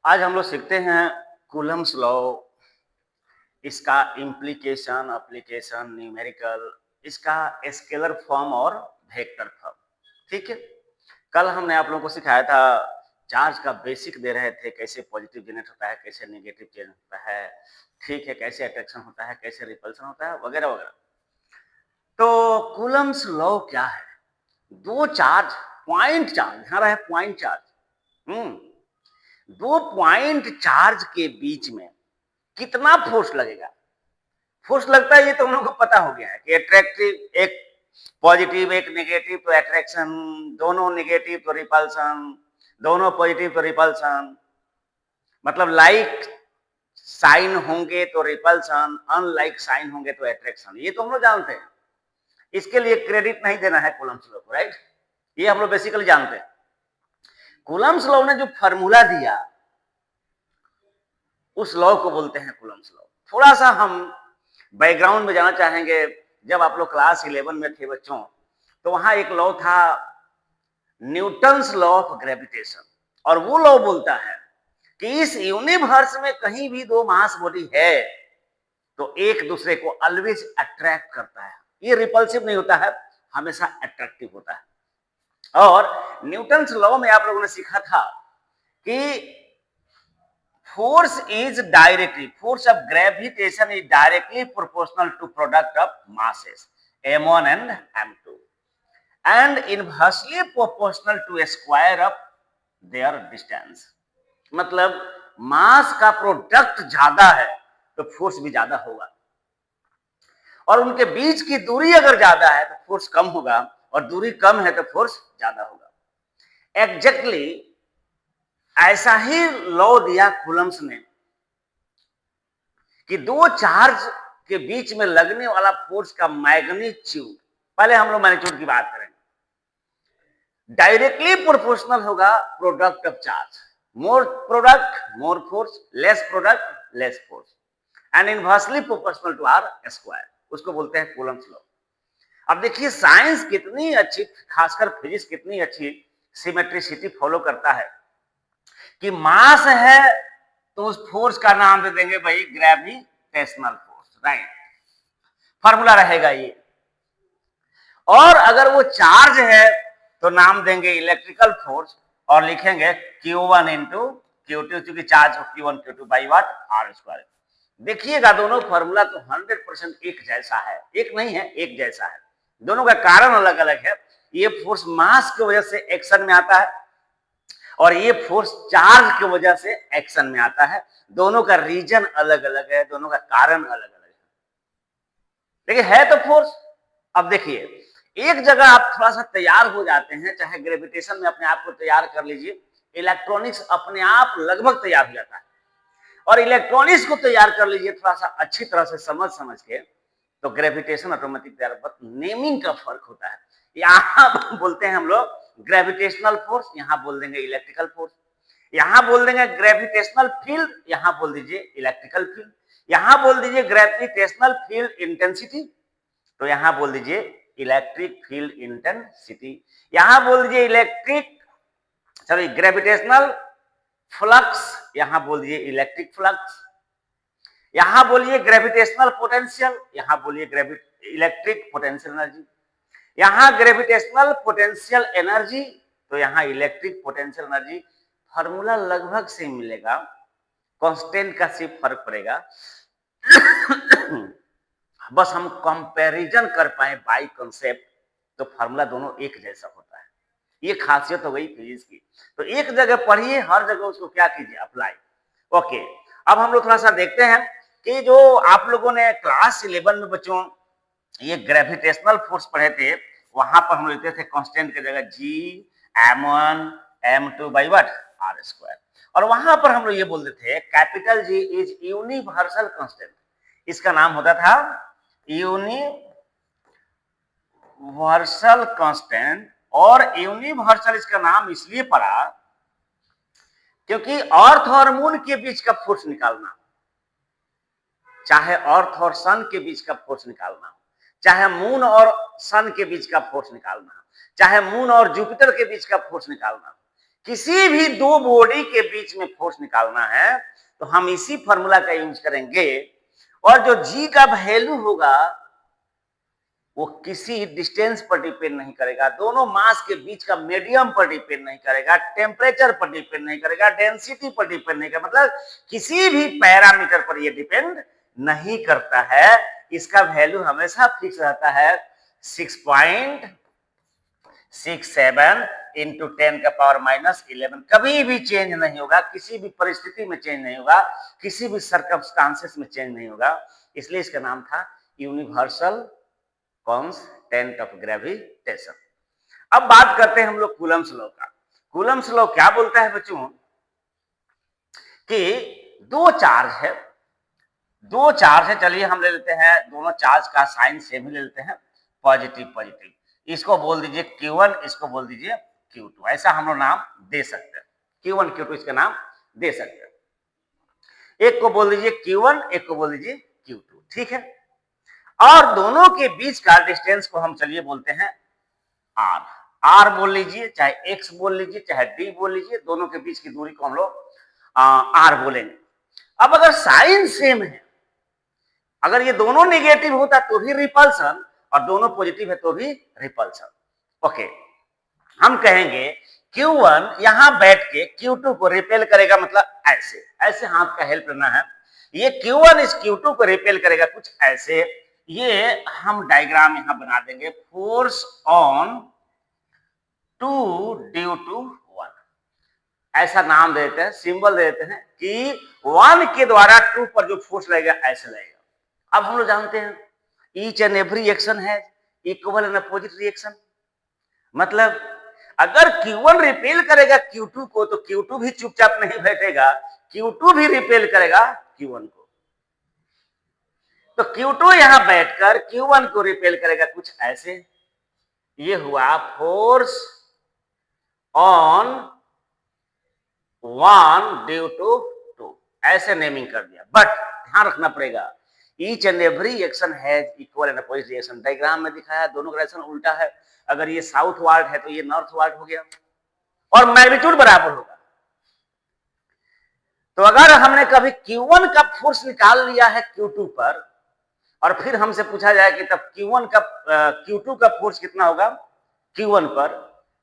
आज हम लोग सीखते हैं कूलम्स लॉ, इसका इम्प्लीकेशन, एप्लीकेशन, न्यूमेरिकल, इसका स्केलर फॉर्म और वेक्टर फॉर्म। ठीक है, कल हमने आप लोगों को सिखाया था, चार्ज का बेसिक दे रहे थे, कैसे पॉजिटिव जनरेट होता है, कैसे नेगेटिव चेंज होता है, ठीक है, कैसे अट्रैक्शन होता है, कैसे रिपल्सन होता है, वगैरह वगैरह। तो कूलम्स लॉ क्या है? दो चार्ज, पॉइंट चार्ज, ध्यान रहे पॉइंट चार्ज, दो पॉइंट चार्ज के बीच में कितना फोर्स लगेगा? फोर्स लगता है ये तो हम लोग को पता हो गया है कि अट्रैक्टिव एक पॉजिटिव, एक नेगेटिव तो अट्रैक्शन, दोनों नेगेटिव तो रिपल्सन, दोनों पॉजिटिव तो रिपल्सन, मतलब लाइक साइन होंगे तो रिपल्सन, अनलाइक साइन होंगे तो अट्रैक्शन। ये तो हम लोग जानते हैं, इसके लिए क्रेडिट नहीं देना है कूलम्स लॉ को, राइट? ये हम लोग बेसिकली जानते हैं। कूलम्स लॉ ने जो फॉर्मूला दिया उस लॉ को बोलते हैं कूलम्स लॉ। थोड़ा सा हम बैकग्राउंड में जाना चाहेंगे। जब आप लोग क्लास 11 में थे बच्चों, तो वहां एक लॉ था, न्यूटन्स लॉ ऑफ ग्रेविटेशन, और वो लॉ बोलता है कि इस यूनिवर्स में कहीं भी दो मास बॉडी है तो एक दूसरे को ऑलवेज अट्रैक्ट करता है। ये रिपल्सिव नहीं होता है, हमेशा अट्रैक्टिव होता है। और न्यूटन्स लॉ में आप लोगों ने सीखा था कि force is directly, force of gravitation is directly proportional to product of masses m1 and m2 and inversely proportional to a square of their distance। मतलब मास का प्रोडक्ट ज्यादा है तो फोर्स भी ज्यादा होगा, और उनके बीच की दूरी अगर ज्यादा है तो फोर्स कम होगा, और दूरी कम है तो फोर्स ज्यादा होगा। एग्जैक्टली ऐसा ही लॉ दिया कूलम्स ने कि दो चार्ज के बीच में लगने वाला फोर्स का मैग्नीट्यूड, पहले हम लोग मैग्नीट्यूड की बात करेंगे, डायरेक्टली प्रोपोर्शनल होगा product of charge. More product more force, less product less force, and inversely proportional to R square. उसको बोलते हैं कूलम्स लॉ। अब देखिए साइंस कितनी अच्छी, खासकर फिजिक्स कितनी अच्छी सिमेट्रिसिटी फॉलो करता है कि मास है तो उस फोर्स का नाम दे देंगे भाई ग्रेविटेशनल फोर्स, राइट? फॉर्मूला रहेगा ये। और अगर वो चार्ज है तो नाम देंगे इलेक्ट्रिकल फोर्स, और लिखेंगे Q1 इंटू Q2, क्योंकि charge Q1 Q2 by what R square. देखिएगा दोनों फॉर्मूला तो 100% एक जैसा है, एक नहीं है, एक जैसा है। दोनों का कारण अलग अलग है। ये फोर्स मास की वजह से एक्शन में आता है, और ये फोर्स चार्ज की वजह से एक्शन में आता है। दोनों का रीजन अलग अलग है, दोनों का कारण अलग अलग है, लेकिन है तो फोर्स। अब देखिए, एक जगह आप थोड़ा सा तैयार हो जाते हैं, चाहे ग्रेविटेशन में अपने आप को तैयार कर लीजिए, इलेक्ट्रॉनिक्स अपने आप लगभग तैयार हो जाता है। और इलेक्ट्रॉनिक्स को तैयार कर लीजिए थोड़ा सा अच्छी तरह से समझ के, तो ग्रेविटेशन ऑटोमेटिक तैयार होता है। नेमिंग का फर्क होता है। यहाँ बोलते हैं हम लोग ग्रेविटेशनल फोर्स, यहाँ बोल देंगे इलेक्ट्रिकल फोर्स। यहाँ बोल देंगे ग्रेविटेशनल फील्ड, यहाँ बोल दीजिए इलेक्ट्रिकल फील्ड। यहाँ बोल दीजिए ग्रेविटेशनल फील्ड इंटेंसिटी, तो यहाँ बोल दीजिए इलेक्ट्रिक फील्ड इंटेंसिटी। यहाँ बोल दीजिए ग्रेविटेशनल फ्लक्स, यहाँ बोल दीजिए इलेक्ट्रिक फ्लक्स। यहाँ बोलिए ग्रेविटेशनल पोटेंशियल, यहाँ बोलिए इलेक्ट्रिक पोटेंशियल एनर्जी। यहाँ ग्रेविटेशनल पोटेंशियल एनर्जी, तो यहाँ इलेक्ट्रिक पोटेंशियल एनर्जी। फॉर्मूला लगभग सेम मिलेगा, कांस्टेंट का सिर्फ फर्क पड़ेगा। बस हम कंपैरिजन कर पाए बाय कांसेप्ट, तो फॉर्मूला दोनों एक जैसा होता है। ये खासियत हो गई फिजिक्स की। तो एक जगह पढ़िए, हर जगह उसको क्या कीजिए, अप्लाई। ओके, अब हम लोग थोड़ा सा देखते हैं कि जो आप लोगों ने क्लास 11 में बच्चों ये ग्रेविटेशनल फोर्स पढ़े थे, वहां पर हम लेते थे कांस्टेंट की जगह G m1 m2 by what R square. और वहां पर हम लोग ये बोलते थे capital G is universal constant, इसका नाम होता था यूनिवर्सल कांस्टेंट। और यूनिवर्सल इसका नाम इसलिए पड़ा क्योंकि अर्थ और मून के बीच का फोर्स निकालना, चाहे अर्थ और सन के बीच का फोर्स निकालना, चाहे मून और सन के बीच का फोर्स निकालना, चाहे मून और जुपिटर के बीच का फोर्स निकालना, किसी भी दो बॉडी के बीच में फोर्स निकालना है तो हम इसी फॉर्मूला का यूज करेंगे, और जो जी का वैल्यू होगा वो किसी डिस्टेंस पर डिपेंड नहीं करेगा, दोनों मास के बीच का मीडियम पर डिपेंड नहीं करेगा, टेम्परेचर पर डिपेंड नहीं करेगा, डेंसिटी पर डिपेंड नहीं करेगा, मतलब किसी भी पैरामीटर पर ये डिपेंड नहीं करता है। इसका वैल्यू हमेशा फिक्स रहता है 6.67 इंटू 10⁻⁻11, कभी भी चेंज नहीं होगा, किसी भी परिस्थिति में चेंज नहीं होगा, किसी भी सर्कमस्टांसेस में चेंज नहीं होगा। इसलिए इसका नाम था यूनिवर्सल कांस्टेंट ऑफ ग्रेविटेशन। अब बात करते हैं हम लोग कूलम्स लॉ का। कूलम्स लॉ क्या बोलता है बच्चों कि दो चार्ज है, चलिए हम ले लेते हैं दोनों चार्ज का साइन सेम ही ले लेते हैं, पॉजिटिव पॉजिटिव, इसको बोल दीजिए Q1, इसको बोल दीजिए Q2, ऐसा हम लोग नाम दे सकते हैं, Q1 Q2 इसका नाम दे सकते हैं। एक को बोल दीजिए Q1, एक को बोल दीजिए Q2, ठीक है। और दोनों के बीच का डिस्टेंस को हम चलिए बोलते हैं R बोल लीजिए, चाहे X बोल लीजिए, चाहे D बोल लीजिए, दोनों के बीच की दूरी को हम लोग R बोलेंगे। अब अगर साइन सेम है, अगर ये दोनों नेगेटिव होता तो भी रिपल्सन, और दोनों पॉजिटिव है तो भी रिपल्सन। ओके, हम कहेंगे Q1 यहां बैठ के Q2 को रिपेल करेगा, मतलब ऐसे ऐसे हाथ का हेल्प लेना है, ये Q1 इस Q2 को रिपेल करेगा कुछ ऐसे। ये हम डायग्राम यहां बना देंगे, फोर्स ऑन 2 ड्यू टू 1, ऐसा नाम देते हैं, सिंबल देते हैं कि 1 के द्वारा 2 पर जो फोर्स लगेगा ऐसे लगेगा। अब हम लोग जानते हैं ईच एंड एवरी एक्शन है इक्वल एंड अपोजिट रिएक्शन, मतलब अगर Q1 रिपेल करेगा Q2 को तो Q2 भी चुपचाप नहीं बैठेगा, Q2 भी रिपेल करेगा Q1 को, तो Q2 यहां बैठकर Q1 को रिपेल करेगा कुछ ऐसे। ये हुआ फोर्स ऑन 1 ड्यू टू 2, ऐसे नेमिंग कर दिया। बट ध्यान रखना पड़ेगा, each and every action has equal and opposite reaction, diagram में दिखाया दोनों का डायरेक्शन उल्टा है, अगर ये साउथ वार्ड है तो ये नॉर्थ वार्ड हो गया, और मैग्नीट्यूड बराबर होगा। तो अगर हमने कभी Q1 का फोर्स निकाल लिया है Q2 पर, और फिर हमसे पूछा जाए कि तब Q2 का फोर्स कितना होगा Q1 पर,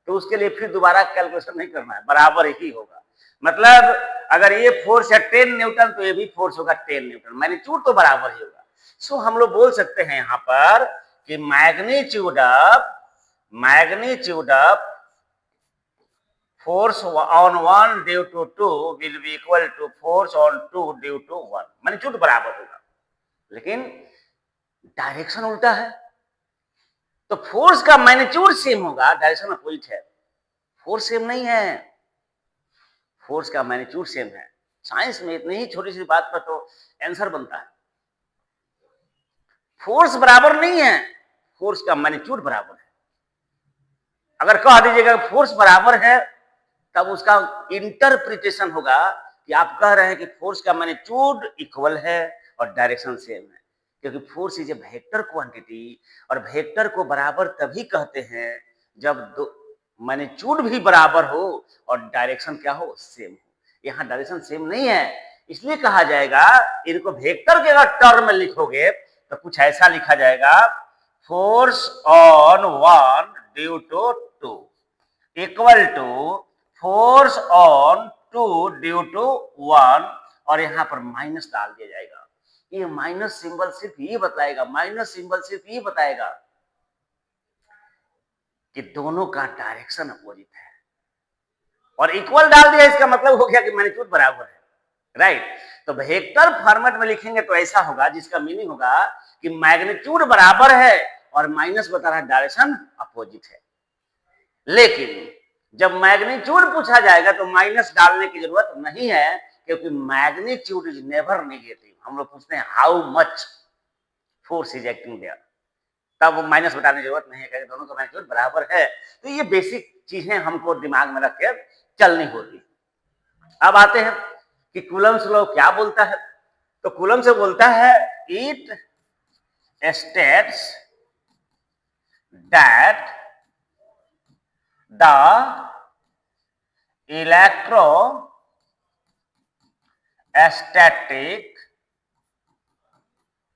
तो उसके लिए फिर दोबारा कैलकुलेशन नहीं करना है, बराबर ही होगा। मतलब अगर ये फोर्स है 10 न्यूटन तो ये भी फोर्स होगा 10 न्यूटन, मैग्नीट्यूड तो बराबर ही होगा। सो हम लोग बोल सकते हैं यहां पर कि magnitude of force on 1 due to 2 will be equal to force on 2 due to 1, magnitude बराबर होगा, लेकिन डायरेक्शन उल्टा है, तो फोर्स का मैग्नीट्यूड सेम होगा, डायरेक्शन अपोजिट है, फोर्स सेम नहीं है, फोर्स का मैग्नीट्यूड सेम है। साइंस में इतनी ही छोटी सी बात पर तो आंसर बनता है। फोर्स बराबर नहीं है, फोर्स का मैग्नीट्यूड बराबर है। अगर कह दीजिएगा फोर्स बराबर है, तब उसका इंटरप्रिटेशन होगा कि आप कह रहे हैं कि फोर्स का मैग्नीट्यूड इक्वल है और डायरेक्शन सेम है, क्योंकि force is a vector quantity, और वेक्टर को बराबर तभी कहते हैं जब दो मैग्नीट्यूड भी बराबर हो और डायरेक्शन क्या हो, सेम हो। यहाँ डायरेक्शन सेम नहीं है, इसलिए कहा जाएगा, इनको वेक्टर के अगर टर्म में लिखोगे तो कुछ ऐसा लिखा जाएगा, force on 1 due to 2 equal to force on 2 due to 1, और यहां पर माइनस डाल दिया जाएगा। ये माइनस सिंबल सिर्फ ये बताएगा कि दोनों का डायरेक्शन अपोजिट है, और इक्वल डाल दिया इसका मतलब हो गया कि मैग्नीट्यूड बराबर है, राइट। तो वेक्टर फॉर्मेट में लिखेंगे तो ऐसा होगा, जिसका मीनिंग होगा कि मैग्नीट्यूड बराबर है और माइनस बता रहा है डायरेक्शन अपोजिट है। लेकिन जब मैग्नीट्यूड पूछा जाएगा तो माइनस डालने की जरूरत नहीं है, क्योंकि मैग्नीट्यूड इज नेवर नेगेटिव। हम लोग पूछते हैं how much force is acting there, तब वो माइनस बताने की जरूरत नहीं है, क्योंकि दोनों का मैग्नीट्यूड बराबर है। तो ये बेसिक चीजें हमको दिमाग में रख के चलनी होती। अब आते हैं कि कूलम्स लॉ क्या बोलता है। तो कूलम से बोलता है, it states that the electrostatic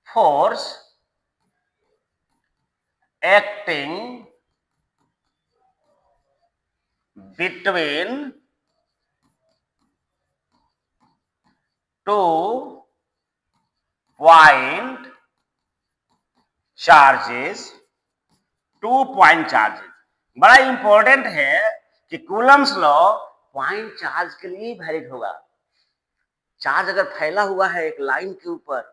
force acting between two point charges, 2 point charges. बड़ा इंपॉर्टेंट है कि कूलम्स लॉ पॉइंट चार्ज के लिए वैलिड होगा। चार्ज अगर फैला हुआ है एक लाइन के ऊपर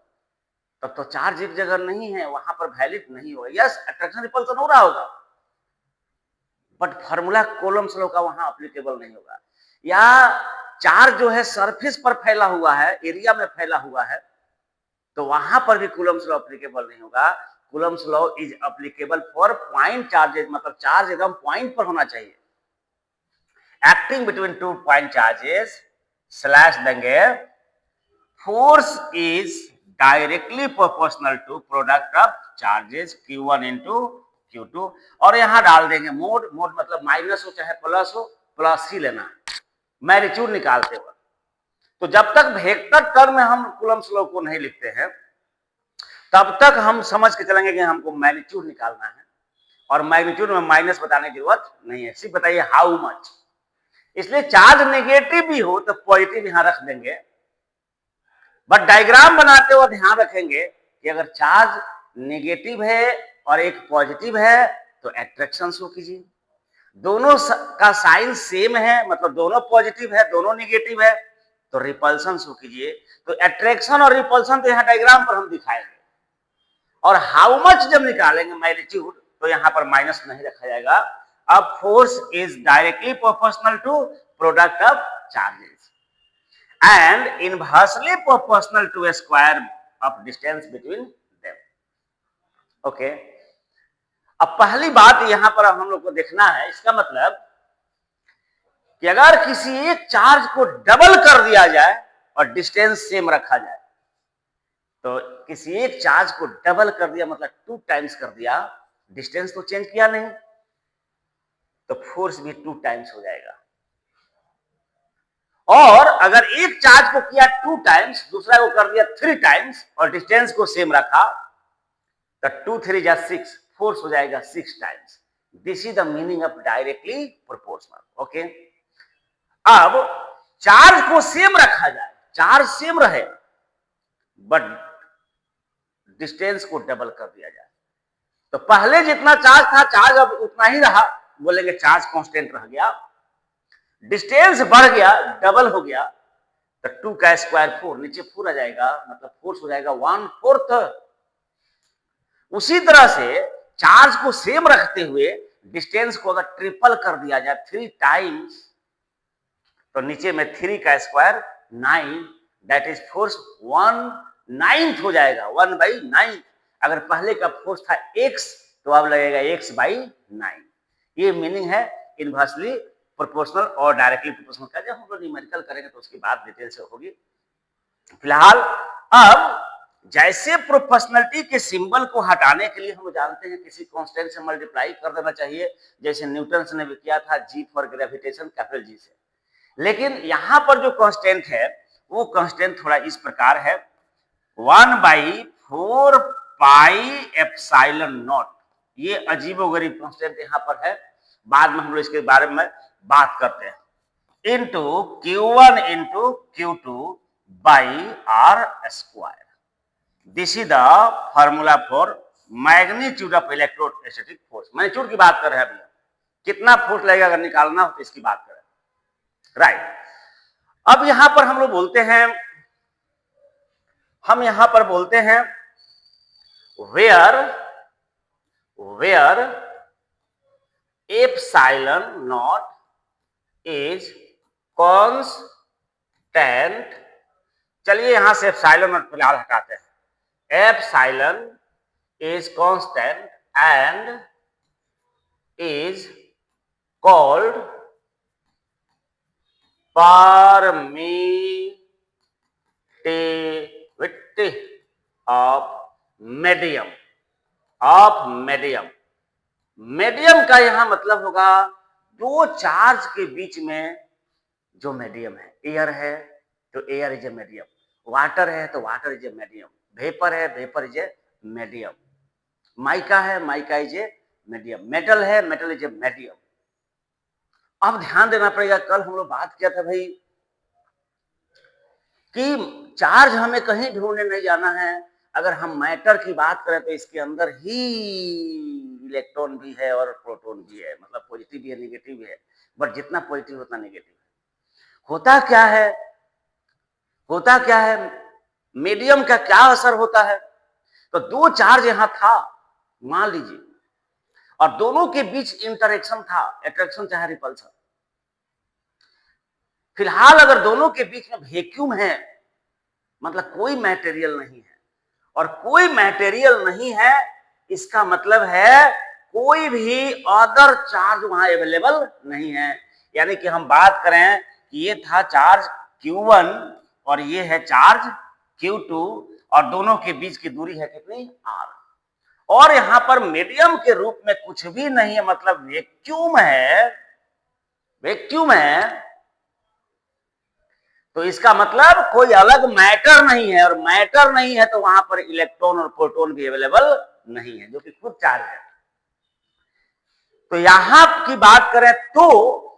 तब तो चार्ज एक जगह नहीं है, वहां पर वैलिड नहीं होगा। यस, अट्रैक्शन रिपल्सन हो रहा होगा, बट फॉर्मूला कूलम्स लॉ का वहां एप्लीकेबल नहीं होगा। या चार्ज जो है सरफेस पर फैला हुआ है, एरिया में फैला हुआ है, तो वहां पर भी कूलम्स लॉ एप्लीकेबल नहीं होगा। Coulomb's law is applicable for point charges, मतलब चार्ज एकदम पॉइंट पर होना चाहिए। Acting between 2 point charges slash देंगे force is directly proportional to product of charges Q1 into Q2, और यहां डाल देंगे मोड। मोड मतलब माइनस हो चाहे प्लस हो, प्लस ही लेना है मैग्नीट्यूड निकालते वक्त। तो जब तक वेक्टर टर्म में हम कूलम्स लॉ को नहीं लिखते हैं तब तक हम समझ के चलेंगे कि हमको मैग्नीट्यूड निकालना है, और मैग्नीट्यूड में माइनस बताने की जरूरत नहीं है, सिर्फ बताइए हाउ मच। इसलिए चार्ज नेगेटिव भी हो तो पॉजिटिव यहां रख देंगे, बट डायग्राम बनाते हुए ध्यान रखेंगे कि अगर चार्ज नेगेटिव है और एक पॉजिटिव है तो एट्रैक्शन शो कीजिए। दोनों का साइन सेम है, मतलब दोनों पॉजिटिव है दोनों नेगेटिव है, तो रिपल्सन शो कीजिए। तो एट्रैक्शन और रिपल्सन तो यहाँ डायग्राम पर हम दिखाएंगे, और हाउ मच जब निकालेंगे मैग्नीट्यूड तो यहाँ पर माइनस नहीं रखा जाएगा। अब force is directly proportional to product of charges and inversely proportional to square of distance between them. Okay, अब पहली बात यहां पर हम लोग को देखना है, इसका मतलब कि अगर किसी एक चार्ज को डबल कर दिया जाए और डिस्टेंस सेम रखा जाए, तो किसी एक चार्ज को डबल कर दिया मतलब 2 टाइम्स कर दिया, डिस्टेंस तो चेंज किया नहीं, तो फोर्स भी 2 टाइम्स हो जाएगा। और अगर एक चार्ज को किया 2 टाइम्स, दूसरा को कर दिया 3 टाइम्स और डिस्टेंस को सेम रखा, तो 2 3 जा 6, फोर्स हो जाएगा 6 times. This is the meaning of directly proportional. Okay, अब चार्ज को सेम रखा जाए, चार्ज सेम रहे बट डिस्टेंस को डबल कर दिया जाए, तो पहले जितना चार्ज था चार्ज अब उतना ही रहा, बोलेंगे चार्ज कांस्टेंट रह गया। डिस्टेंस बढ़ गया, डबल हो गया, तो 2 का स्क्वायर 4, नीचे 4 आ जाएगा, मतलब फोर्स हो जाएगा 1/4। उसी तरह से चार्ज को सेम रखते हुए डिस्टेंस को अगर ट्रिपल कर दिया जाए 3 टाइम्स, तो नीचे में 3 का स्क्वायर 9, दैट इज फोर्स 1/9 हो जाएगा, 1/9। अगर पहले का फोर्स था x तो अब लगेगा x/9। ये मीनिंग है इनवर्सली प्रोपोर्शनल और डायरेक्टली प्रोपोर्शनल का। जब हम लोग न्यूमेरिकल करेंगे तो उसकी बात डिटेल से होगी। फिलहाल अब जैसे प्रोपोर्शनलिटी के सिंबल को हटाने के लिए हम जानते हैं किसी कांस्टेंट से मल्टीप्लाई कर देना चाहिए, जैसे न्यूटन ने भी किया था, G for gravitation capital G से। लेकिन यहां पर जो कांस्टेंट है वो कांस्टेंट थोड़ा इस प्रकार है, 1/4 पाई एप्सिलॉन नॉट। ये अजीबोगरीब कांस्टेंट यहां पर है, बाद में हम लोग इसके बारे में बात करते हैं। Into Q1 into Q2 by R square. This is the formula for magnitude of electrostatic force. Magnitude की बात कर रहे हैं अभी, कितना फोर्स लगेगा अगर निकालना हो तो इसकी बात करें, राइट। अब यहां पर हम लोग बोलते हैं, हम यहां पर बोलते हैं where epsilon naught is constant. चलिए यहां से एप्सिलॉन नॉट फिलहाल हटाते हैं। Epsilon is constant and is called permittivity of medium. Medium का यहां मतलब होगा दो चार्ज के बीच में जो मीडियम है। एयर है तो air is a medium, water है तो water is a medium, vapour है vapour is a medium, mica है mica is a medium, metal है मेटल इज ए मीडियम। अब ध्यान देना पड़ेगा, कल हम लोग बात किया था भाई कि चार्ज हमें कहीं ढूंढने नहीं जाना है। अगर हम मैटर की बात करें तो इसके अंदर ही इलेक्ट्रॉन भी है और प्रोटॉन भी है, मतलब पॉजिटिव भी है नेगेटिव भी है, बट जितना पॉजिटिव उतना नेगेटिव है। होता क्या है, होता क्या है, मीडियम का क्या असर होता है। तो दो चार्ज यहां था मान लीजिए, और दोनों के बीच इंटरेक्शन था, अट्रैक्शन चाहे रिपल्सन। फिलहाल अगर दोनों के बीच में वैक्यूम है, मतलब कोई मटेरियल नहीं है, और कोई मटेरियल नहीं है इसका मतलब है कोई भी अदर चार्ज वहां अवेलेबल नहीं है। यानी कि हम बात करें कि ये था चार्ज Q1 और ये है चार्ज Q2, और दोनों के बीच की दूरी है कितनी R, और यहां पर मीडियम के रूप में कुछ भी नहीं है, मतलब वैक्यूम है, वैक्यूम है। तो इसका मतलब कोई अलग मैटर नहीं है, और मैटर नहीं है तो वहां पर इलेक्ट्रॉन और प्रोटॉन भी अवेलेबल नहीं है, जो कि खुद चार्ज है। तो यहां की बात करें तो,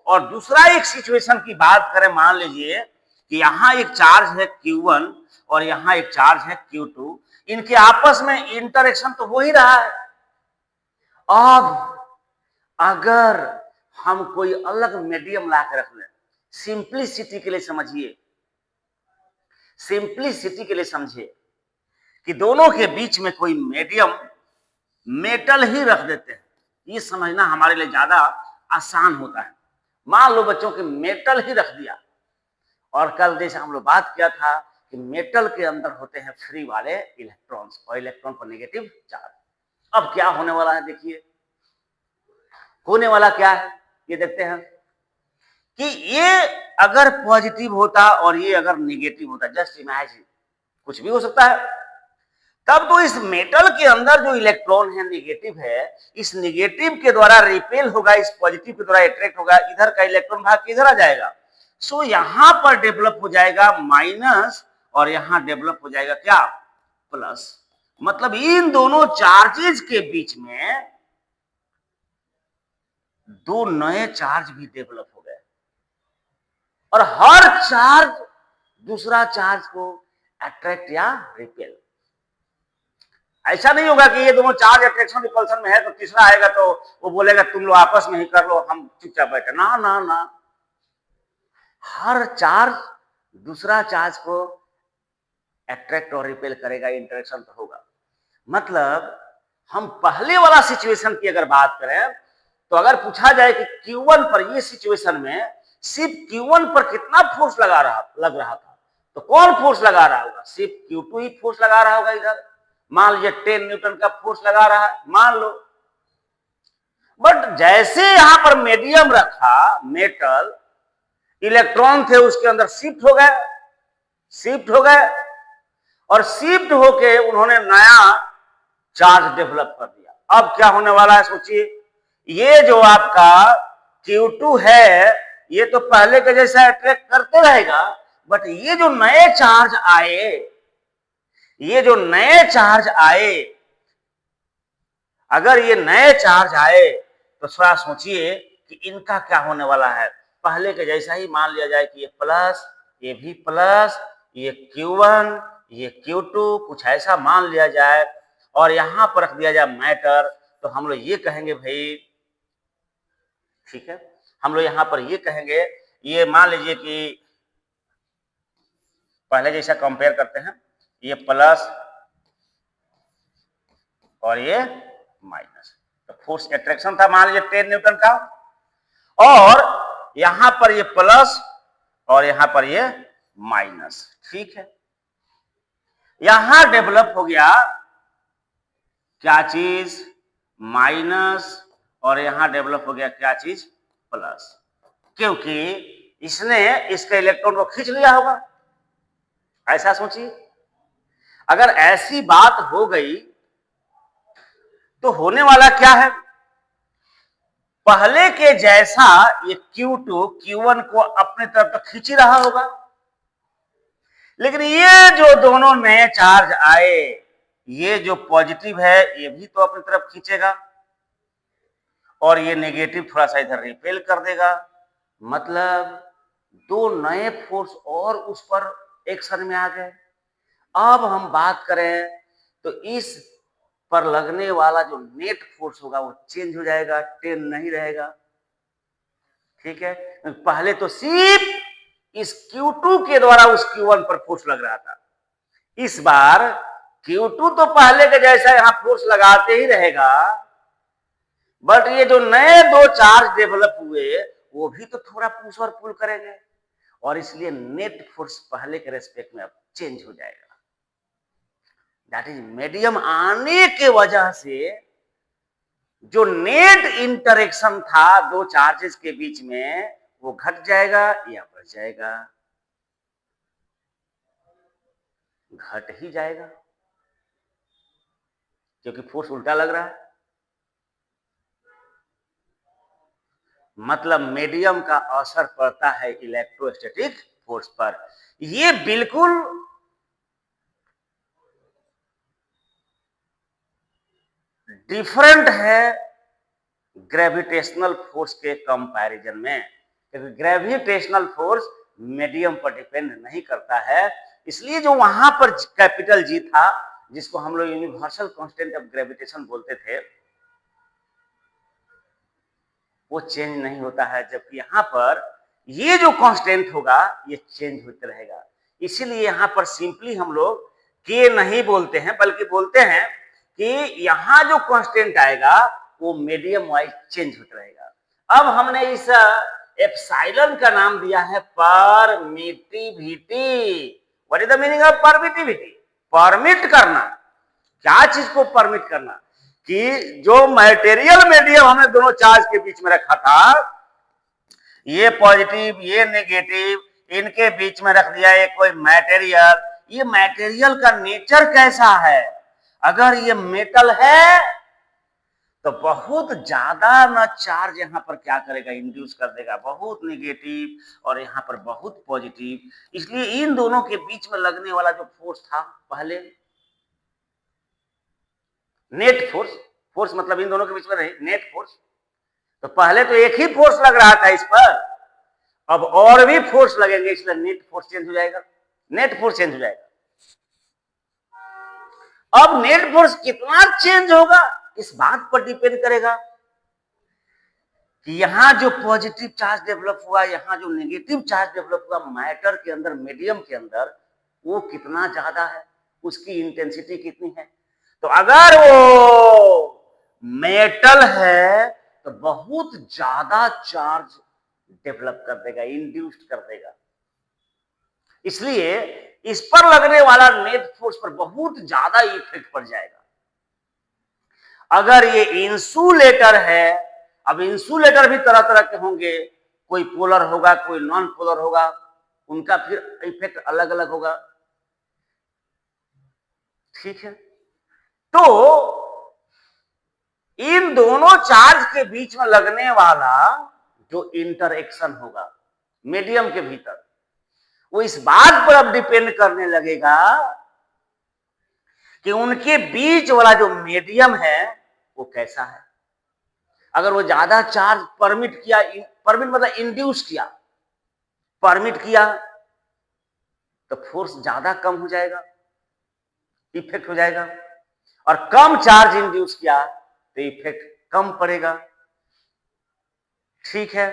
और दूसरा एक सिचुएशन की बात करें, मान लीजिए कि यहां एक चार्ज है Q1 और यहां एक चार्ज है Q2, इनके आपस में इंटरेक्शन तो हो ही रहा है। अब अगर हम कोई अलग मीडियम ला के रख लें, सिंपलिसिटी के लिए समझिए, सिंपलिसिटी के लिए समझिए कि दोनों के बीच में कोई मीडियम मेटल ही रख देते हैं, ये समझना हमारे लिए ज्यादा आसान होता है। मान लो बच्चों के मेटल ही रख दिया, और कल जैसे हम लोग बात किया था कि मेटल के अंदर होते हैं फ्री वाले इलेक्ट्रॉन्स, और इलेक्ट्रॉन पर नेगेटिव चार्ज। अब क्या होने वाला है, देखिए होने वाला क्या है ये देखते हैं कि ये अगर पॉजिटिव होता और ये अगर नेगेटिव होता, जस्ट इमेजिन, कुछ भी हो सकता है, तब तो इस मेटल के अंदर जो इलेक्ट्रॉन है नेगेटिव है, इस नेगेटिव के द्वारा रिपेल होगा, इस पॉजिटिव के द्वारा अट्रैक्ट होगा, इधर का इलेक्ट्रॉन भाग के इधर आ जाएगा। सो यहां पर डेवलप हो जाएगा माइनस, और यहां डेवलप हो जाएगा क्या, प्लस। मतलब इन दोनों चार्जेस के बीच में दो नए चार्ज भी डेवलप हो गए, और हर चार्ज दूसरा चार्ज को अट्रैक्ट या रिपेल। ऐसा नहीं होगा कि ये दोनों चार्ज अट्रैक्शन रिपल्सन में है तो तीसरा आएगा तो वो बोलेगा तुम लोग आपस में ही कर लो, हम चुपचाप बैठे, ना ना ना, हर चार्ज दूसरा चार्ज को अट्रैक्ट और रिपेल करेगा, इंटरेक्शन तो होगा। मतलब हम पहले वाला सिचुएशन की अगर बात करें तो अगर पूछा जाए कि Q1 पर ये सिचुएशन में सिर्फ Q1 पर कितना फोर्स लग रहा था, तो कौन फोर्स लगा रहा होगा, सिर्फ Q2 ही फोर्स लगा रहा होगा। इधर मान लीजिए 10 न्यूटन का फोर्स लगा रहा है मान लो, बट जैसे यहां पर मीडियम रखा, मेटल, इलेक्ट्रॉन थे उसके अंदर शिफ्ट हो गए, शिफ्ट हो गए, और शिफ्ट होके उन्होंने नया चार्ज डेवलप कर दिया। अब क्या होने वाला है सोचिए, ये जो आपका Q2 है ये तो पहले के जैसा अट्रैक्ट करते रहेगा, बट ये जो नए चार्ज आए, ये जो नए चार्ज आए, अगर ये नए चार्ज आए तो थोड़ा सोचिए कि इनका क्या होने वाला है। पहले के जैसा ही मान लिया जाए कि ये प्लस, ये भी प्लस, ये Q1 ये Q2, कुछ ऐसा मान लिया जाए, और यहां पर रख दिया जाए मैटर, तो हम लोग ये कहेंगे भाई, ठीक है, हम लोग यहां पर ये कहेंगे, ये मान लीजिए कि पहले जैसा कंपेयर करते हैं, ये प्लस और ये माइनस, तो फोर्स अट्रैक्शन था मान लीजिए 10 न्यूटन का, और यहां पर ये प्लस और यहां पर ये माइनस, ठीक है। यहां डेवलप हो गया क्या चीज, माइनस, और यहां डेवलप हो गया क्या चीज, प्लस, क्योंकि इसने इसके इलेक्ट्रॉन को खींच लिया होगा। ऐसा सोचिए, अगर ऐसी बात हो गई तो होने वाला क्या है, पहले के जैसा ये Q2 Q1 को अपने तरफ तो खींच ही रहा होगा, लेकिन ये जो दोनों नए चार्ज आए, ये जो पॉजिटिव है ये भी तो अपनी तरफ खींचेगा और ये नेगेटिव थोड़ा सा इधर रिपेल कर देगा। मतलब दो नए फोर्स और उस पर एक्शन में आ गए। अब हम बात करें तो इस पर लगने वाला जो नेट फोर्स होगा वो चेंज हो जाएगा, 10 नहीं रहेगा। ठीक है, पहले तो सिर्फ इस Q2 के द्वारा उस Q1 पर फोर्स लग रहा था, इस बार Q2 तो पहले के जैसा यहां फोर्स लगाते ही रहेगा, बट ये जो नए दो चार्ज डेवलप हुए वो भी तो थोड़ा पुश और पुल करेंगे और इसलिए नेट फोर्स पहले के रेस्पेक्ट में अब चेंज हो जाएगा। दैट इज मीडियम आने के वजह से जो नेट इंटरेक्शन था दो चार्जेस के बीच में वो घट जाएगा या बढ़ जाएगा? घट ही जाएगा, क्योंकि फोर्स उल्टा लग रहा है। मतलब मीडियम का असर पड़ता है इलेक्ट्रोस्टैटिक फोर्स पर। ये बिल्कुल डिफरेंट है ग्रेविटेशनल फोर्स के कंपैरिजन में, क्योंकि ग्रेविटेशनल फोर्स मीडियम पर डिपेंड नहीं करता है। इसलिए जो वहां पर कैपिटल जी था, जिसको हम लोग यूनिवर्सल कांस्टेंट ऑफ ग्रेविटेशन बोलते थे, वो चेंज नहीं होता है, जबकि यहाँ पर ये जो कांस्टेंट होगा ये चेंज होते रहेगा। इसीलिए यहाँ पर सिंपली हम लोग के नहीं बोलते हैं, बल्कि बोलते हैं कि यहाँ जो कांस्टेंट आएगा वो मीडियम वाइज चेंज होता रहेगा। अब हमने इस एप्सिलॉन का नाम दिया है permittivity. What is the meaning of permittivity? Permit करना। क्या चीज को परमिट करना? कि जो मटेरियल मीडियम हमने दोनों चार्ज के बीच में रखा था, ये पॉजिटिव ये नेगेटिव, इनके बीच में रख दिया ये कोई मटेरियल। ये मटेरियल का नेचर कैसा है? अगर ये मेटल है तो बहुत ज्यादा ना चार्ज यहां पर क्या करेगा, इंड्यूस कर देगा, बहुत नेगेटिव और यहां पर बहुत पॉजिटिव। इसलिए इन दोनों के बीच में लगने वाला जो फोर्स था पहले नेट फोर्स, फोर्स मतलब इन दोनों के बीच में नहीं, नेट फोर्स, तो पहले तो एक ही फोर्स लग रहा था इस पर, अब और भी फोर्स लगेंगे, इसलिए नेट फोर्स चेंज हो जाएगा, नेट फोर्स चेंज हो जाएगा। अब नेट फोर्स कितना चेंज होगा इस बात पर डिपेंड करेगा कि यहां जो पॉजिटिव चार्ज डेवलप हुआ, यहां जो नेगेटिव चार्ज डेवलप हुआ मैटर के अंदर, मीडियम के अंदर, वो कितना ज्यादा है, उसकी इंटेंसिटी कितनी है। तो अगर वो मेटल है तो बहुत ज्यादा चार्ज डेवलप कर देगा, इंड्यूस्ड कर देगा। इसलिए इस पर लगने वाला नेट फोर्स पर बहुत ज्यादा इफेक्ट पड़ जाएगा। अगर ये इंसुलेटर है, अब इंसुलेटर भी तरह तरह के होंगे, कोई पोलर होगा कोई नॉन पोलर होगा, उनका फिर इफेक्ट अलग अलग होगा। ठीक है, तो इन दोनों चार्ज के बीच में लगने वाला जो इंटरएक्शन होगा मीडियम के भीतर, वो इस बात पर अब डिपेंड करने लगेगा कि उनके बीच वाला जो मीडियम है वो कैसा है। अगर वो ज्यादा चार्ज परमिट किया, परमिट मतलब इंड्यूस किया, परमिट किया, तो फोर्स ज्यादा कम हो जाएगा, इफेक्ट हो जाएगा, और कम चार्ज इंड्यूस किया तो इफेक्ट कम पड़ेगा। ठीक है,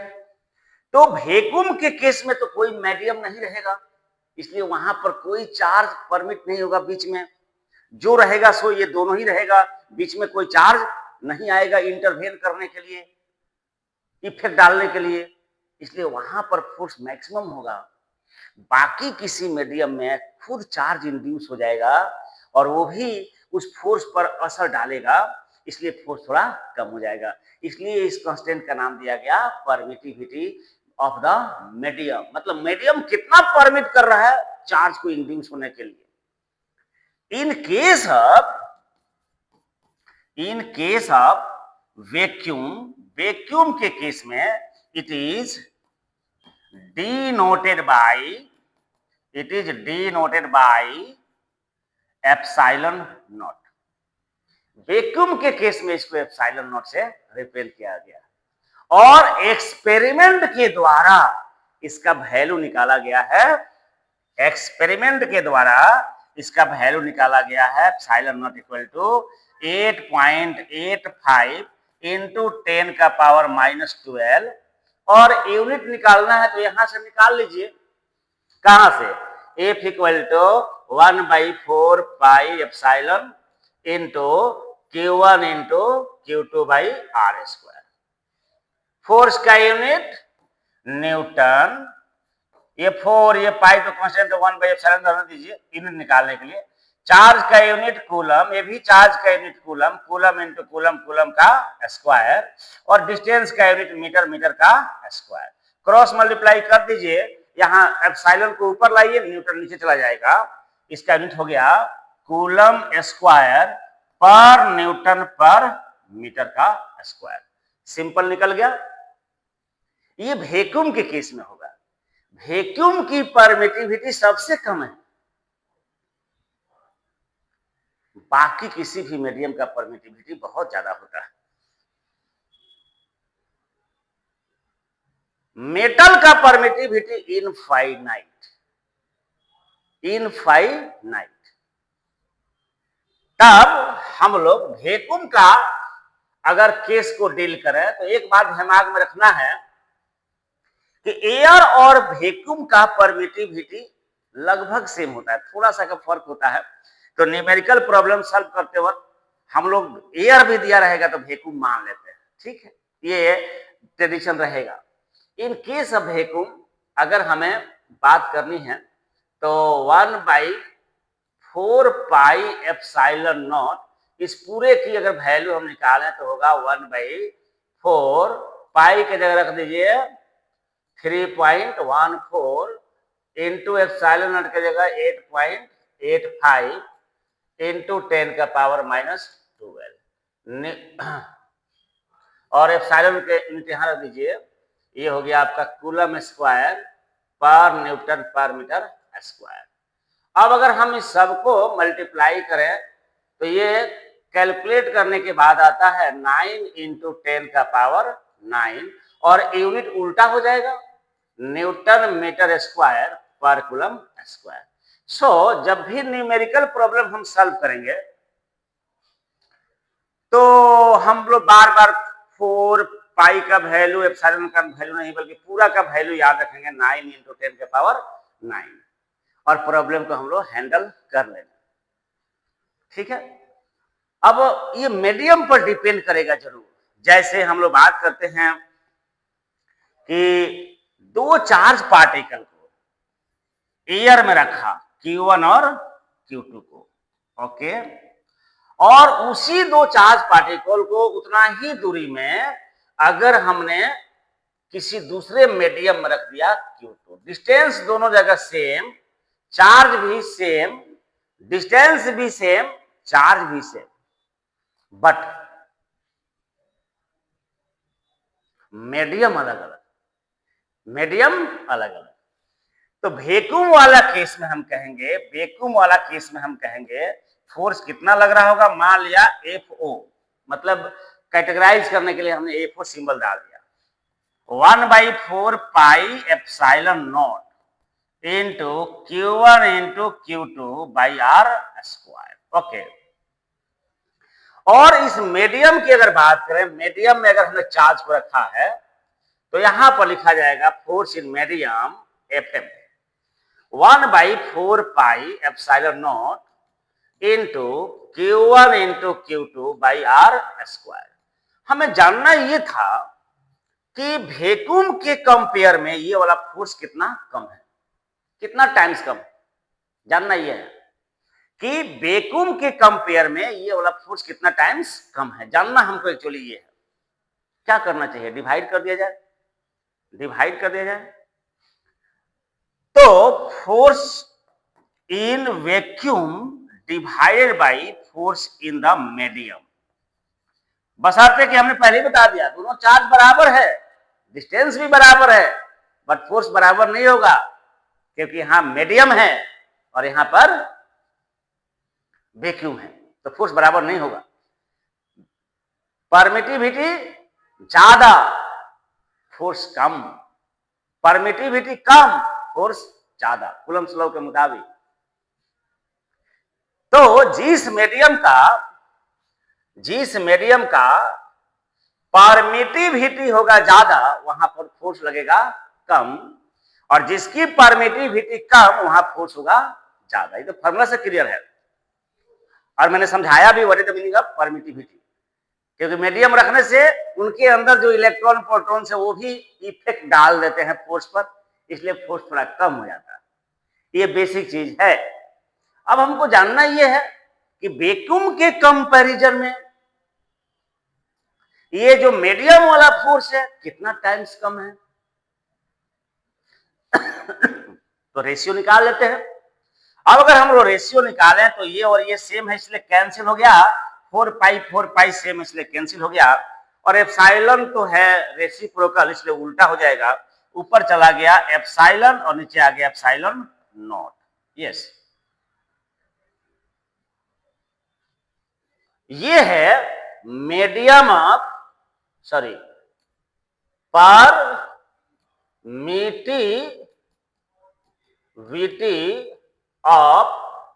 तो वैक्यूम के केस में तो कोई मीडियम नहीं रहेगा, इसलिए वहां पर कोई चार्ज परमिट नहीं होगा बीच में, जो रहेगा सो ये दोनों ही रहेगा, बीच में कोई चार्ज नहीं आएगा इंटरवेन करने के लिए, इफेक्ट डालने के लिए, इसलिए वहां पर फोर्स मैक्सिमम होगा। बाकी किसी मीडियम में खुद चार्ज इंड्यूस हो जाएगा और वो भी उस फोर्स पर असर डालेगा, इसलिए फोर्स थोड़ा कम हो जाएगा। इसलिए इस कांस्टेंट का नाम दिया गया परमिटिविटी ऑफ द मीडियम। मतलब मीडियम कितना परमिट कर रहा है चार्ज को इंड्यूस होने के लिए। In case of vacuum, vacuum के केस में it is denoted by epsilon not. Vacuum के केस में इसको एप्सिलॉन नॉट से रिप्रेजेंट किया गया और एक्सपेरिमेंट के द्वारा इसका वैल्यू निकाला गया है। एक्सपेरिमेंट के द्वारा इसका वैल्यू निकाला गया है epsilon naught equal to 8.85 into 10 का पावर -12 और यूनिट निकालना है तो यहां से निकाल लीजिए। कहां से? F equal to 1/4 pi epsilon into Q1 into Q2 by R square. Force का यूनिट न्यूटन, ये 4 ये पाई तो कांस्टेंट 1/एप्सिलॉन रहने दीजिए यूनिट निकालने के लिए। चार्ज का यूनिट कूलम, ये भी चार्ज का unit coulomb, coulomb into coulomb, coulomb का स्क्वायर और डिस्टेंस का यूनिट मीटर, मीटर का स्क्वायर। क्रॉस मल्टीप्लाई कर दीजिए, यहाँ एप्सिलॉन को ऊपर लाइए, न्यूटन नीचे चला जाएगा। इसका यूनिट हो गया कूलम स्क्वायर पर न्यूटन पर मीटर का स्क्वायर। सिंपल निकल गया। ये वैक्यूम के केस में होगा। वैक्यूम की परमिटिविटी सबसे कम है, बाकी किसी भी मीडियम का परमिटिविटी बहुत ज्यादा होता है। मेटल का परमिटिविटी इनफाइनाइट। तब हम लोग वैक्यूम का अगर केस को डील करें तो एक बात दिमाग में रखना है कि एयर और वैक्यूम का परमिटिविटी लगभग सेम होता है, थोड़ा सा का फर्क होता है। तो न्यूमेरिकल प्रॉब्लम सॉल्व करते वक्त हम लोग एयर भी दिया रहेगा तो वैक्यूम मान लेते हैं, ठीक है, ये ट्रेडिशन रहेगा। इन केस ऑफ वैक्यूम अगर हमें बात करनी है तो 1/4 पाई एप्सिलॉन नॉट, इस पूरे की अगर वैल्यू हम निकालें तो होगा 1/4 पाई के जगह रख दीजिए 3.14 इंटू एप्सिलॉन नॉट के जगह 8.85 इंटू 10 का पावर -12 और एप्सिलॉन के यूनिट यहां रख दीजिए। ये हो गया आपका कूलम स्क्वायर पर न्यूटन पर मीटर स्क्वायर। अब अगर हम इस सबको मल्टीप्लाई करें तो ये कैलकुलेट करने के बाद आता है 9 इंटू 10 का पावर 9 और यूनिट उल्टा हो जाएगा, न्यूटन मीटर स्क्वायर पर कूलम स्क्वायर। सो जब भी न्यूमेरिकल प्रॉब्लम हम सॉल्व करेंगे तो हम लोग बार बार 4 पाई का वैल्यू, एप्सिलॉन का वैल्यू नहीं बल्कि पूरा का वैल्यू याद रखेंगे 9 इंटू 10 के पावर 9 और प्रॉब्लम को हम लोग हैंडल कर लेंगे, ठीक है। अब ये मीडियम पर डिपेंड करेगा जरूर। जैसे हम लोग बात करते हैं कि दो चार्ज पार्टिकल को एयर में रखा, Q1 और Q2 को, ओके, और उसी दो चार्ज पार्टिकल को उतना ही दूरी में अगर हमने किसी दूसरे मीडियम में रख दिया Q2, डिस्टेंस दोनों जगह सेम, चार्ज भी सेम, डिस्टेंस भी सेम, चार्ज भी सेम, बट मीडियम अलग अलग, मीडियम अलग अलग। तो वैक्यूम वाला केस में हम कहेंगे, वैक्यूम वाला केस में हम कहेंगे फोर्स कितना लग रहा होगा। मान लिया FO, मतलब कैटेगराइज करने के लिए हमने FO सिंबल डाल दिया, 1/4 pi epsilon naught into Q1 into Q2 by R square, okay. और इस मीडियम की अगर बात करें, मीडियम में अगर हमने चार्ज को रखा है तो यहां पर लिखा जाएगा force in medium FM 1/4 pi epsilon naught into Q1 into Q2 by R square. हमें जानना ये था कि वैक्यूम के कंपेयर में ये वाला फोर्स कितना कम है, कितना टाइम्स कम है, जानना ये है कि वैक्यूम के कंपेयर में ये वाला फोर्स कितना टाइम्स कम है, जानना हमको एक्चुअली ये है। क्या करना चाहिए, डिवाइड कर दिया जाए, डिवाइड कर दिया जाए। तो force in vacuum divided by force in the medium, बशर्ते कि हमने पहले ही बता दिया दोनों चार्ज बराबर है, डिस्टेंस भी बराबर है, बट फोर्स बराबर नहीं होगा, क्योंकि यहां मीडियम है और यहां पर वैक्यूम है, तो फोर्स बराबर नहीं होगा। परमिटिविटी ज्यादा, फोर्स कम, परमिटिविटी कम, फोर्स ज्यादा, कूलम्ब्स लॉ के मुताबिक। तो जिस मीडियम का परमिटिविटी होगा ज्यादा, वहां पर फोर्स लगेगा कम, और जिसकी परमिटिविटी कम वहां फोर्स होगा ज्यादा। ये तो फॉर्मूला से क्लियर है, और मैंने समझाया भी what is the meaning of permittivity, क्योंकि मीडियम रखने से उनके अंदर जो इलेक्ट्रॉन प्रोटॉन है वो भी इफेक्ट डाल देते हैं फोर्स पर, इसलिए फोर्स थोड़ा कम हो जाता है। ये बेसिक चीज है। अब हमको जानना यह है कि वैक्यूम के कंपैरिजन में ये जो मीडियम वाला फोर्स है कितना टाइम्स कम है। तो रेशियो निकाल लेते हैं। अब अगर हम लोग रेशियो निकालें तो ये और ये सेम है, इसलिए कैंसिल हो गया, 4 पाई सेम इसलिए कैंसिल हो गया, और एप्सिलॉन तो है रेसिप्रोकल इसलिए उल्टा हो जाएगा, ऊपर चला गया एप्सिलॉन और नीचे आ गया एप्सिलॉन नॉट। यस, ये है medium of permittivity of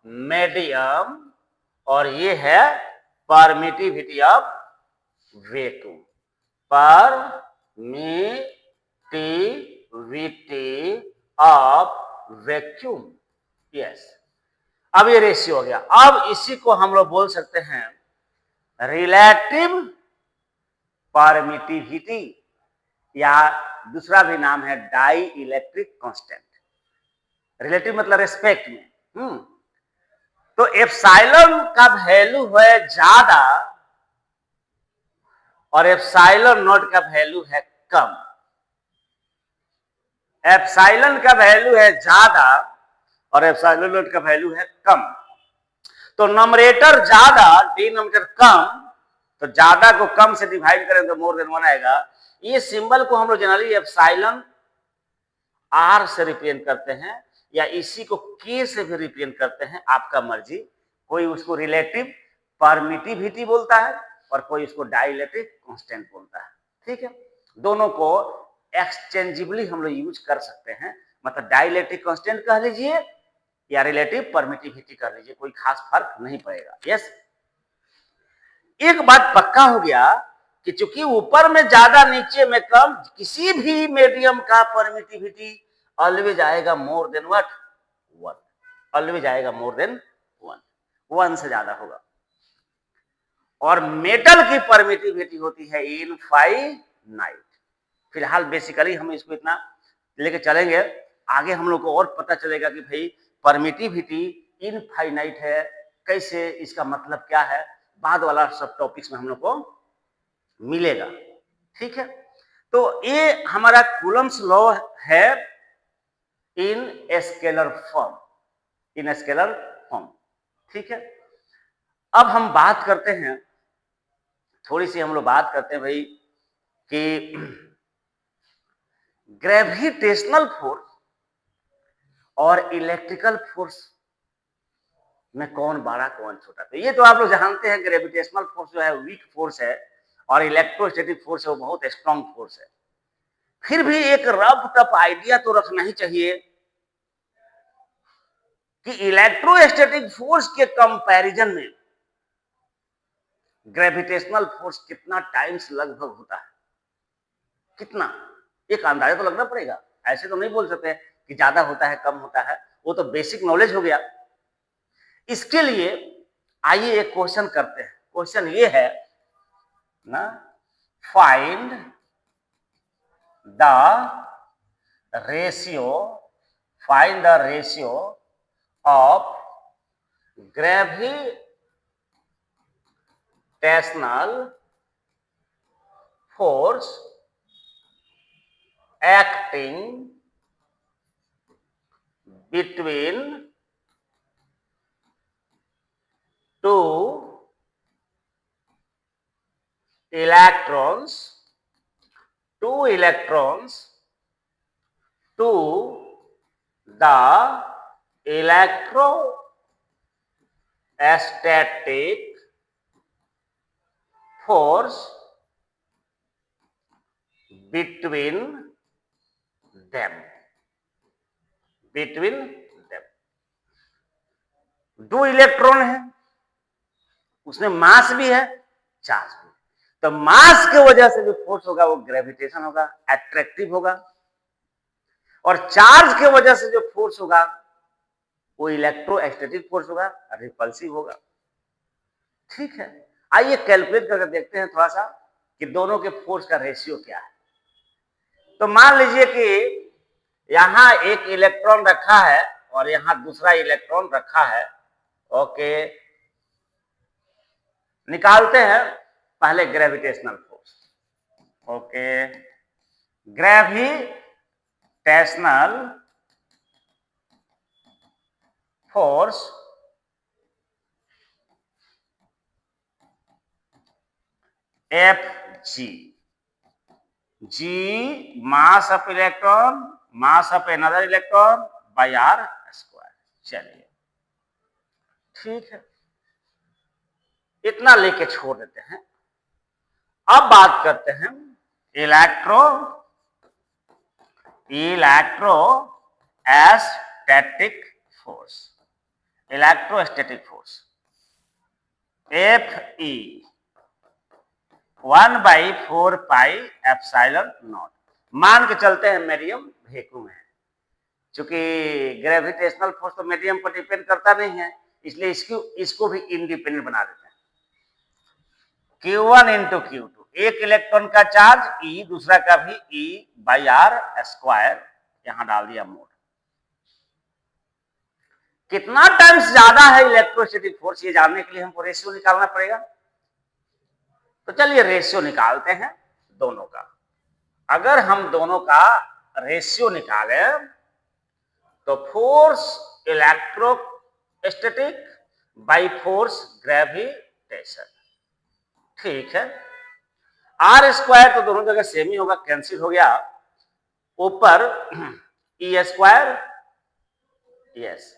medium, और ये है permittivity of vacuum. Permittivity of vacuum, yes. अब ये रेशियो हो गया। अब इसी को हम लोग बोल सकते हैं रिलेटिव परमिटिविटी, या दूसरा भी नाम है डाई इलेक्ट्रिक कांस्टेंट। रिलेटिव मतलब रेस्पेक्ट में। तो एप्सिलॉन का वैल्यू है ज्यादा और एप्सिलॉन नॉट का वैल्यू है कम। एप्सिलॉन का वैल्यू है ज्यादा और एप्सिलॉन नॉट का वैल्यू है कम। तो नंबरेटर ज्यादा, डिनोमिनेटर कम, तो ज्यादा को कम से डिवाइड करें तो मोर देन 1 आएगा। ये सिंबल को हम लोग जनरली एप्सिलॉन आर से रिप्रेजेंट करते हैं, या इसी को के से भी रिप्रेजेंट करते हैं, आपका मर्जी। कोई उसको रिलेटिव परमिटिविटी बोलता है और कोई उसको डाइलेक्ट्रिक कांस्टेंट बोलता है। ठीक है, दोनों को एक्सचेंजेबली हम लोग यूज कर सकते हैं, मतलब डाइलेक्ट्रिक कांस्टेंट कह लीजिए या रिलेटिव परमिटिविटी कर लीजिए, कोई खास फर्क नहीं पड़ेगा। यस, एक बात पक्का हो गया कि चूंकि ऊपर में ज्यादा नीचे में कम, किसी भी मीडियम का परमिटिविटी ऑलवेज आएगा मोर देन व्हाट 1, ऑलवेज आएगा मोर देन 1 से ज्यादा होगा। और मेटल की परमिटिविटी होती है इनफाइनाइट। फिलहाल बेसिकली हम इसको इतना लेके चलेंगे, आगे हम लोग को और पता चलेगा कि भाई परमिटिविटी इनफाइनाइट है कैसे, इसका मतलब क्या है, बाद वाला सब टॉपिक्स में हम लोग को मिलेगा। ठीक है, तो ये हमारा कूलम्ब्स लॉ है इन स्केलर फॉर्म, इन स्केलर फॉर्म। ठीक है, अब हम बात करते हैं, थोड़ी सी हम लोग बात करते हैं भाई कि ग्रेविटेशनल फोर्स और इलेक्ट्रिकल फोर्स में कौन बड़ा कौन छोटा। तो ये तो आप लोग जानते हैं, ग्रेविटेशनल फोर्स जो है वीक फोर्स है और इलेक्ट्रोस्टैटिक फोर्स है वो बहुत स्ट्रॉन्ग फोर्स है। फिर भी एक रफ टफ आइडिया तो रखना ही चाहिए कि इलेक्ट्रोस्टैटिक फोर्स के कंपैरिजन में ग्रेविटेशनल फोर्स कितना टाइम्स लगभग होता है, कितना, एक अंदाजा तो लगना पड़ेगा। ऐसे तो नहीं बोल सकते कि ज्यादा होता है कम होता है, वो तो बेसिक नॉलेज हो गया। इसके लिए आइए एक क्वेश्चन करते हैं। क्वेश्चन ये है ना, find the ratio of gravitational force acting between two electrons, two electrons to the electrostatic force between them. between them. दो इलेक्ट्रॉन है, उसमें मास भी है, चार्ज भी। तो मास की वजह से जो फोर्स होगा वो ग्रेविटेशन होगा, अट्रैक्टिव होगा, और चार्ज की वजह से जो फोर्स होगा वो इलेक्ट्रोस्टैटिक फोर्स होगा, रिपल्सिव होगा। ठीक है, आइए कैलकुलेट करके देखते हैं थोड़ा सा कि दोनों के फोर्स का रेशियो क्या है। तो मान लीजिए कि यहां एक इलेक्ट्रॉन रखा है और यहां दूसरा इलेक्ट्रॉन रखा है। ओके, निकालते हैं पहले gravitational force. Okay, gravitational force F G, G mass of electron, mass of another electron by R square. चलिए ठीक है, इतना लेके छोड़ देते हैं। अब बात करते हैं electrostatic force. Electrostatic force F E 1/4 pi epsilon not. मान के चलते हैं मीडियम वैक्यूम है, क्योंकि ग्रेविटेशनल फोर्स तो मीडियम पर डिपेंड करता नहीं है, इसलिए इसको भी इंडिपेंडेंट बना देते हैं। Q1 इंटू Q2, एक इलेक्ट्रॉन का चार्ज E, दूसरा का भी E बाई आर स्क्वायर, यहां डाल दिया मोड। कितना टाइम्स ज्यादा है इलेक्ट्रोस्टैटिक फोर्स, ये जानने के लिए हमको रेशियो निकालना पड़ेगा। तो चलिए रेशियो निकालते हैं दोनों का। अगर हम दोनों का रेशियो निकालें तो force electrostatic by force gravitation. ठीक है, आर स्क्वायर तो दोनों जगह सेम ही होगा, कैंसिल हो गया। ऊपर ई स्क्वायर, यस,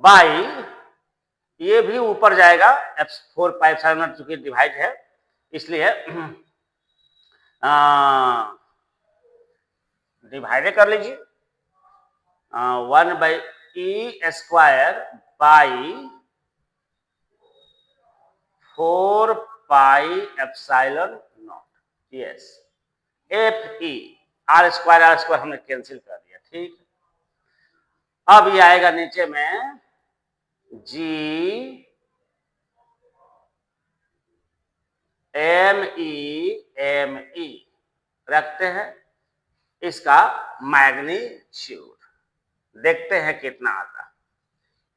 बाई ये भी ऊपर जाएगा, F4 पाई एप्सिलॉन नॉट, चूंकि डिवाइड है इसलिए डिवाइड कर लीजिए। 1/e square by 4 pi epsilon naught, yes, F E. R square हमने कैंसिल कर दिया। ठीक, अब ये आएगा नीचे में जी एम ई रखते हैं, इसका मैग्नीट्यूड देखते हैं कितना आता।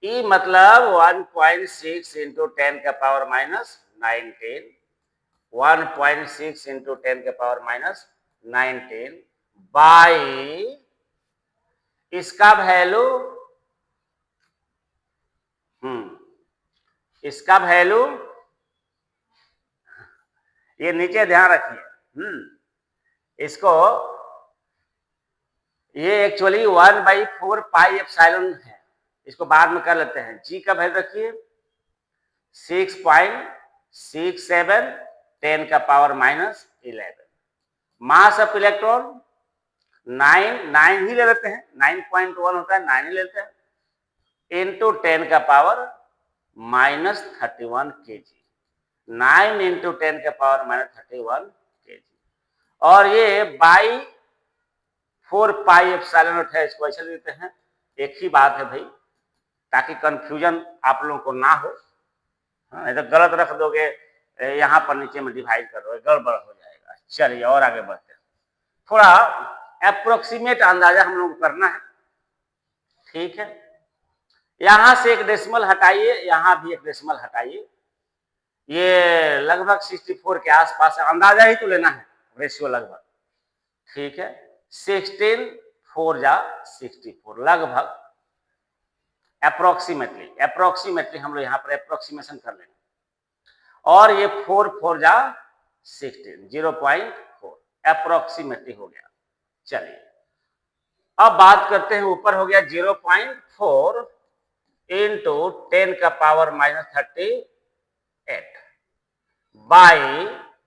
ई मतलब 1.6 इंटू 10 का पावर माइनस 19, 1.6 इंटू 10 का पावर माइनस 19 बाई इसका वैल्यू, इसका वैल्यू, ये नीचे ध्यान रखिए, इसको, ये एक्चुअली 1/4 पाई एप्सिलॉन है, इसको बाद में कर लेते हैं। जी का वैल्यू रखिए 6.67 10 का power minus 11। Mass of electron 9 ही ले लेते हैं, 9.1 होता है, 9 ही लेते हैं, इंटू 10 का पावर माइनस 31 kg। 9 इंटू 10 का पावर माइनस 31 kg, और ये बाई 4 पाई एप्सिलॉन नॉट है, इसको ऐसे लेते हैं। एक ही बात है भाई, ताकि कंफ्यूजन आप लोगों को ना हो। हाँ, तो गलत रख दोगे, यहाँ पर नीचे में डिवाइड कर दोगे, गड़बड़ हो जाएगा। चलिए और आगे बढ़ते हैं, थोड़ा अप्रोक्सीमेट अंदाजा हम लोग को करना है। ठीक है, यहां से एक डेसिमल हटाइए, यहां भी एक डेसिमल हटाइए, ये लगभग 64 के आसपास है, अंदाजा ही तो लेना है, रेशियो लगभग। ठीक है, 16 4 जा 64, लगभग अप्रोक्सीमेटली हम लोग यहाँ पर अप्रोक्सीमेशन कर लेंगे। और ये 4 4 जा 16, 0.4 अप्रोक्सीमेटली हो गया। चलिए अब बात करते हैं, ऊपर हो गया 0.4 इंटू 10 का पावर -38 बाई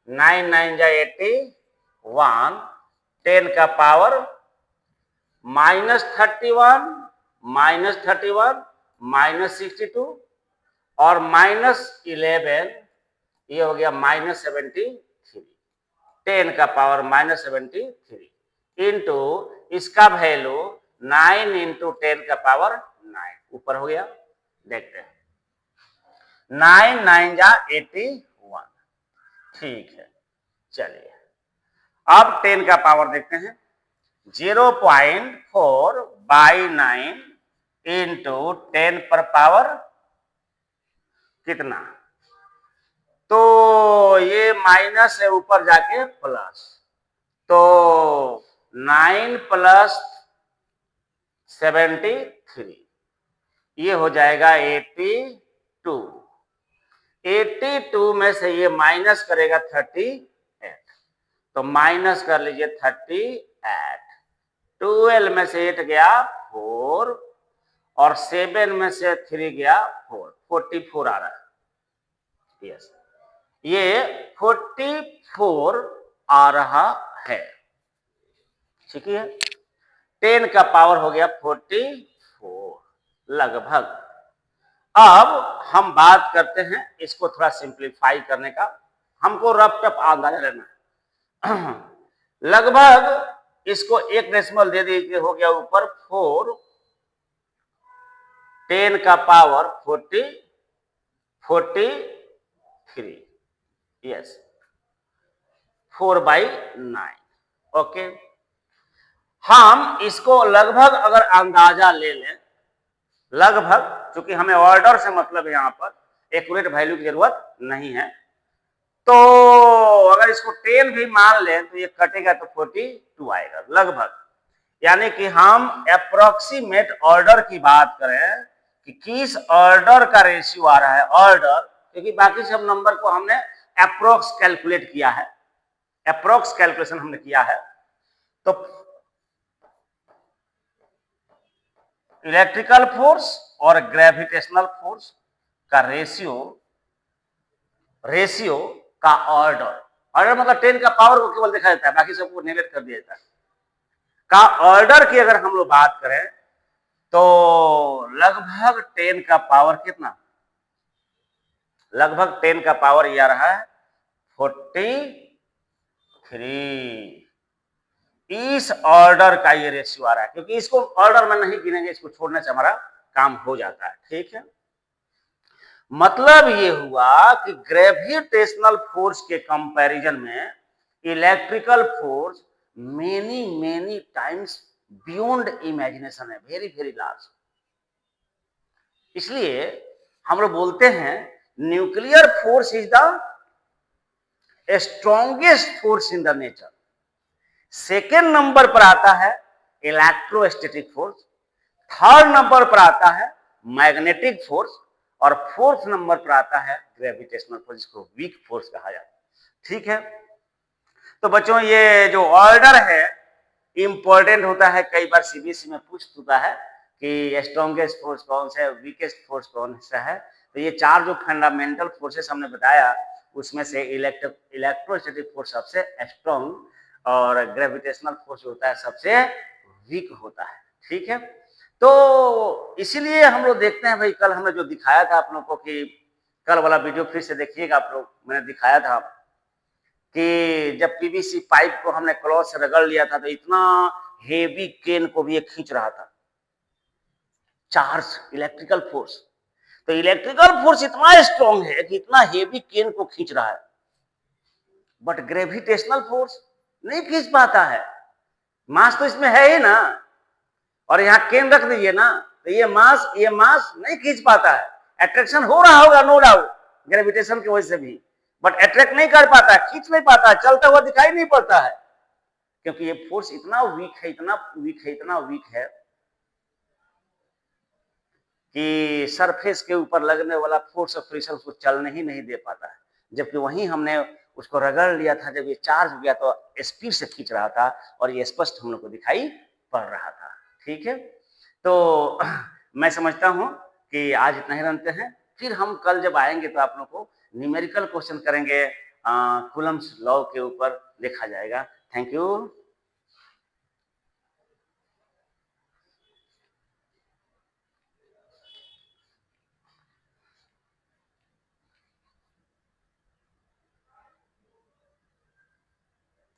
9 9 जा 81, 10 का पावर -31 -62 और -11, ये हो गया -73, 10 का पावर -73 इंटू इसका वैल्यू 9 इंटू 10 का पावर 9 ऊपर हो गया। देखते हैं 9 9 जा 81, ठीक है। चलिए अब 10 का पावर देखते हैं, 0.4 बाई 9 इंटू 10 पर पावर कितना, तो ये माइनस है ऊपर जाके प्लस, तो 9 प्लस 73 ये हो जाएगा 82। 82 में से ये माइनस करेगा 38, तो माइनस कर लीजिए 38। 12 में से 8 गया 4 और 7 में से 3 गया 4, 44 आ रहा है। यस, ये 44 आ रहा है, ठीक है। 10 का पावर हो गया 44 लगभग। अब हम बात करते हैं इसको थोड़ा सिंप्लीफाई करने का, हमको रफ टफ अंदाजा लेना है। लगभग इसको एक डेसिमल दे दीजिए, हो गया ऊपर 4, 10 का पावर 43, यस 4/9, ओके। हम इसको लगभग अगर अंदाजा ले लें, लगभग, क्योंकि हमें ऑर्डर से मतलब है, यहां पर एक्यूरेट वैल्यू की जरूरत नहीं है, तो अगर इसको 10 भी मान लें तो ये कटेगा तो 42 आएगा लगभग। यानी कि हम अप्रोक्सीमेट ऑर्डर की बात करें कि किस ऑर्डर का रेशियो आ रहा है, ऑर्डर, क्योंकि बाकी सब नंबर को हमने अप्रोक्स कैलकुलेट किया है, अप्रोक्स कैलकुलेशन हमने किया है। तो इलेक्ट्रिकल फोर्स और ग्रेविटेशनल फोर्स का रेशियो का ऑर्डर, ऑर्डर मतलब 10 का पावर को केवल देखा जाता है, बाकी सबको नेगलेक्ट कर दिया जाता है। का ऑर्डर की अगर हम लोग बात करें तो लगभग 10 का पावर कितना, लगभग 10 का पावर ये आ रहा है 43। इस ऑर्डर का ये रेशियो आ रहा है, क्योंकि इसको ऑर्डर में नहीं गिनेंगे, इसको छोड़ने से हमारा काम हो जाता है, ठीक है। मतलब ये हुआ कि ग्रेविटेशनल फोर्स के कंपैरिजन में electrical force many times beyond imagination है, वेरी वेरी लार्ज। इसलिए हम लोग बोलते हैं nuclear force is the strongest force in the nature. Second number पर आता है इलेक्ट्रोस्टैटिक फोर्स, थर्ड नंबर पर आता है मैग्नेटिक फोर्स और फोर्थ नंबर पर आता है ग्रेविटेशनल फोर्स, जिसको वीक फोर्स कहा जाता है, ठीक है। तो बच्चों ये जो ऑर्डर है इंपॉर्टेंट होता है, कई बार सीबीएसई में पूछ चुका है कि स्ट्रॉन्गेस्ट फोर्स कौन सा है, वीकेस्ट फोर्स कौन सा है। तो ये चार जो फंडामेंटल फोर्सेस हमने बताया, उसमें से इलेक्ट्रोस्टैटिक फोर्स सबसे स्ट्रॉन्ग और ग्रेविटेशनल फोर्स होता है सबसे वीक होता है, ठीक है। तो इसीलिए हम लोग देखते हैं भाई, कल हमने जो दिखाया था आप लोग को, कि कल वाला वीडियो फिर से देखिएगा आप लोग, मैंने दिखाया था कि जब पीवीसी पाइप को हमने क्लॉथ से रगड़ लिया था तो इतना हेवी केन को भी ये खींच रहा था, चार्ज इलेक्ट्रिकल फोर्स। तो इलेक्ट्रिकल फोर्स इतना स्ट्रॉन्ग है कि इतना हेवी केन को खींच रहा है, बट ग्रेविटेशनल फोर्स नहीं खींच पाता है। मास तो इसमें है ही ना, और यहाँ केन रख दीजिए ना, तो ये मास नहीं खींच पाता है। अट्रैक्शन हो रहा होगा नो डाउट ग्रेविटेशन की वजह से भी, बट अट्रैक्ट नहीं कर पाता है, खींच नहीं पाता है, चलता हुआ दिखाई नहीं पड़ता है, क्योंकि ये फोर्स इतना वीक है, इतना वीक है कि सरफेस के ऊपर लगने वाला फोर्स ऑफ फ्रिक्शन उसको चलने ही नहीं दे पाता है। जबकि वहीं हमने उसको रगड़ लिया था, जब ये चार्ज हो गया तो स्पीड से खींच रहा था और ये स्पष्ट हम लोग को दिखाई पड़ रहा था। ठीक है, तो मैं समझता हूँ कि आज इतना ही रखते हैं, फिर हम कल जब आएंगे तो आप लोग को न्यूमेरिकल क्वेश्चन करेंगे, कूलम्स लॉ के ऊपर देखा जाएगा। Thank you.